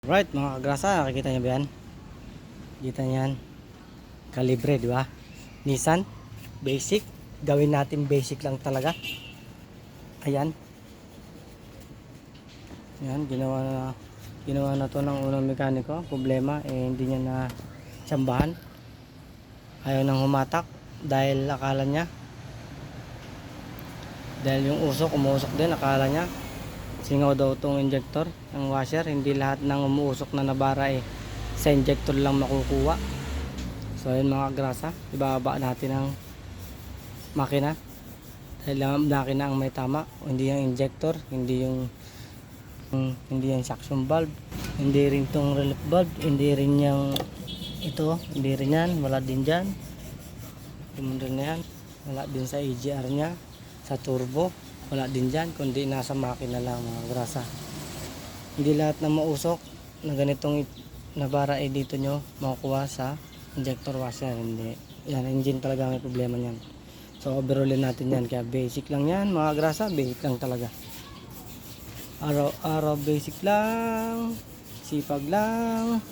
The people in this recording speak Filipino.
Right mga kagrasa, nakikita nyo ba yan? Kita nyo yan, kalibre, di ba? Nissan basic, gawin natin basic lang talaga. Ayan, yan, ginawa na to ng unang mekaniko. Problema hindi niya na tsambahan, ayaw nang humatak dahil akala niya, dahil yung usok umuusok din, akala niya singaw daw tong injector ng washer. Hindi lahat ng umuusok na nabara sa injector lang makukuha. So ayun mga grasa, ibababa natin ang makina dahil ang makina ang may tama, hindi yung injector, hindi yung suction valve, hindi rin tong relief valve, hindi rin yung ito, hindi rin yan, wala din dyan, rin na yan, wala din sa EGR nya, sa turbo wala din dyan, kundi nasa makina lang mga grasa. Hindi lahat na mausok na ganitong nabara dito nyo makukuha sa injector washer. Hindi yan, engine talaga may problema nyan. So overhaulin natin yan, kaya basic lang yan mga grasa, basic lang talaga, araw-araw basic lang, sipag lang.